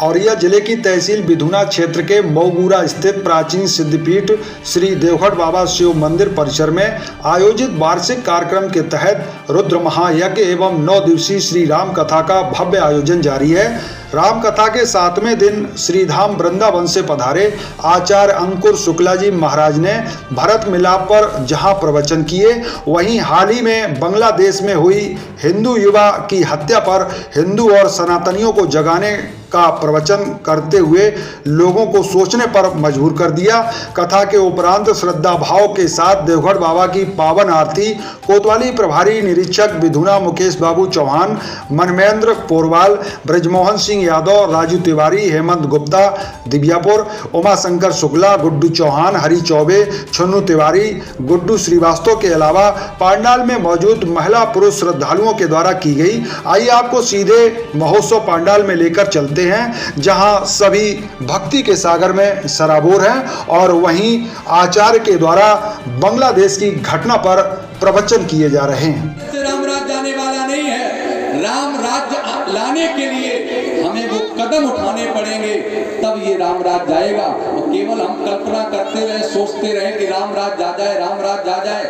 औरैया जिले की तहसील बिधुना क्षेत्र के मऊगुरा स्थित प्राचीन सिद्धपीठ श्री देवगढ़ बाबा शिव मंदिर परिसर में आयोजित वार्षिक कार्यक्रम के तहत रुद्र महायज्ञ एवं 9 दिवसीय श्री राम कथा का भव्य आयोजन जारी है। राम कथा के 7वें दिन श्रीधाम वृंदावन से पधारे आचार्य अंकुर शुक्ला जी महाराज ने भरत मिलाप पर जहां प्रवचन किए, वहीं हाल ही में बांग्लादेश में हुई हिंदू युवा की हत्या पर हिंदू और सनातनियों को जगाने का प्रवचन करते हुए लोगों को सोचने पर मजबूर कर दिया। कथा के उपरांत श्रद्धा भाव के साथ देवगढ़ बाबा की पावन आरती कोतवाली प्रभारी निरीक्षक बिधुना मुकेश बाबू चौहान, मनमेंद्र पोरवाल, ब्रजमोहन सिंह यादव, राजू तिवारी, हेमंत गुप्ता दिव्यापुर, उमाशंकर शुक्ला, गुड्डू चौहान, हरि चौबे, छन्नू तिवारी, गुड्डू श्रीवास्तव के अलावा पांडाल में मौजूद महिला पुरुष श्रद्धालुओं के द्वारा की गई। आइए आपको सीधे महोत्सव पांडाल में लेकर चलते हैं, जहां सभी भक्ति के सागर में सराबोर हैं और वहीं आचार्य के द्वारा बांग्लादेश की घटना पर प्रवचन किए जा रहे हैं। राम राज्य आने वाला नहीं है। राम राज्य लाने के लिए हमें वो कदम उठाने पड़ेंगे, तब ये राम राज्य आएगा। और केवल हम कल्पना करते रहे, सोचते रहे कि राम राज्य आ जाए, राम राज्य आ जाए,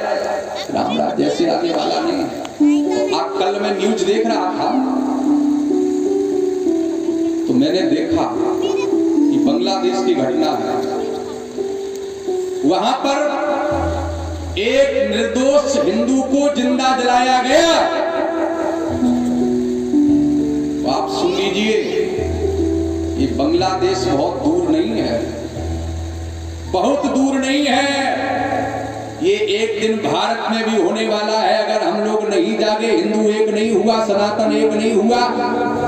राम राज्य ऐसे आने वाला नहीं है। तो आप कल मैं न्यूज देख रहा था तो मैंने देखा कि बांग्लादेश की घटना है। वहां पर एक निर्दोष हिंदू को जिंदा जलाया गया। तो आप सुन लीजिए, ये बांग्लादेश बहुत दूर नहीं है, बहुत दूर नहीं है। ये एक दिन भारत में भी होने वाला है। अगर हम लोग नहीं जागे, हिंदू एक नहीं हुआ, सनातन एक नहीं हुआ,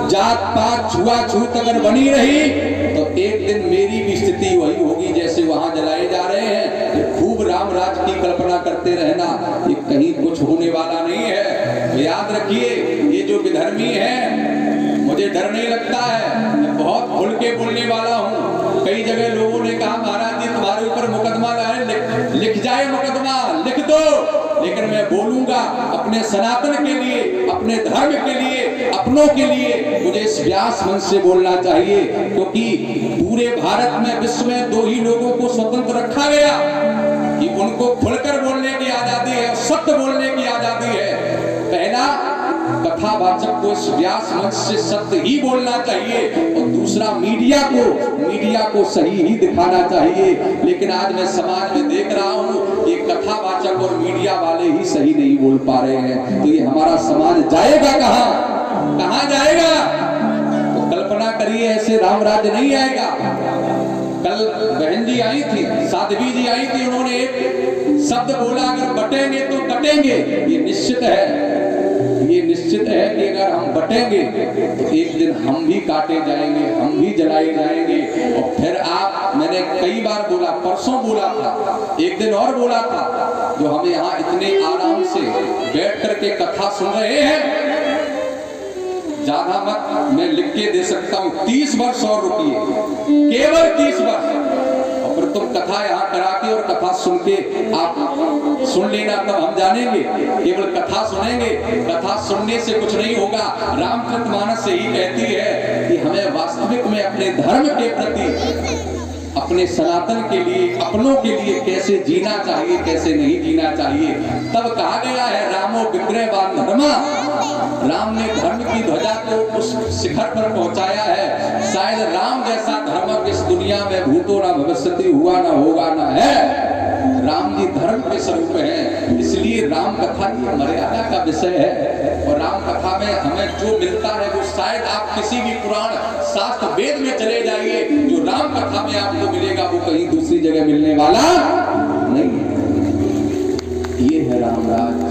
जात पात छुआछूत अगर बनी रही, तो एक दिन मेरी भी स्थिति वही होगी जैसे वहां जलाए जा रहे हैं। ये खूब राम राज की कल्पना करते रहना, ये कहीं कुछ होने वाला नहीं है। तो याद रखिए, ये जो विधर्मी है, मुझे डर नहीं लगता है, मैं बहुत खुल के बोलने वाला हूँ। कई जगह लोगों ने कहा महाराज जी तुम्हारे ऊपर मुकदमा लाए, लिख जाए मुकदमा, लिख दो, लेकिन मैं बोलूंगा अपने सनातन के लिए, अपने धर्म के लिए, अपनों के लिए मुझे इस व्यास मंच से बोलना चाहिए। क्योंकि पूरे भारत में, विश्व में 2 ही लोगों को स्वतंत्र रखा गया कि उनको खुलकर बोलने की आजादी है और सत्य बोलने की आजादी है। पहला, कथावाचक को इस व्यास मंच से सत्य ही बोलना चाहिए, और दूसरा मीडिया को सही ही दिखाना चाहिए। लेकिन आज मैं समाज में देख रहा हूँ ये कथावाचक और मीडिया वाले ही सही नहीं बोल पा रहे हैं। तो ये हमारा समाज जाएगा कहाँ जाएगा? तो कल्पना करिए, ऐसे राम राज्य नहीं आएगा। कल बहन जी आई थी, साध्वी जी आई थी, उन्होंने एक शब्द बोला, अगर बटेंगे तो कटेंगे। ये निश्चित है कि अगर हम बटेंगे तो एक दिन हम भी काटे जाएंगे, हम भी जलाए जाएंगे। और फिर मैंने कई बार बोला, परसों बोला था, एक दिन और बोला था, जो हमें यहाँ इतने आराम से बैठ करके कथा सुन रहे हैं, ज्यादा मत, मैं लिख के दे सकता हूँ, 30 वर्ष और रुकिए, केवल 30 वर्ष, और फिर तुम कथा यहाँ करा के और कथा सुन के आप सुन लेना, तब हम जानेंगे। केवल कथा सुनेंगे, कथा सुनने से कुछ नहीं होगा। रामचरितमानस से ही कहती है कि हमें वास्तविक में अपने धर्म के प्रति, अपने सनातन के लिए, अपनों के लिए कैसे जीना चाहिए, कैसे नहीं जीना चाहिए। तब कहा गया है, रामो विग्रहवान धर्मा, राम ने धर्म की ध्वजा को उस शिखर पर पहुंचाया है। शायद राम जैसा धर्म इस दुनिया में भूतो ना भविष्यति, हुआ ना होगा ना है। राम जी धर्म के स्वरूप है, इसलिए राम कथा की मर्यादा का विषय है। और राम कथा में हमें जो मिलता है वो शायद आप किसी भी पुराण शास्त्र वेद में चले जाइए, जो राम कथा में आपको मिलेगा वो कहीं दूसरी जगह मिलने वाला नहीं है। ये है राम राज।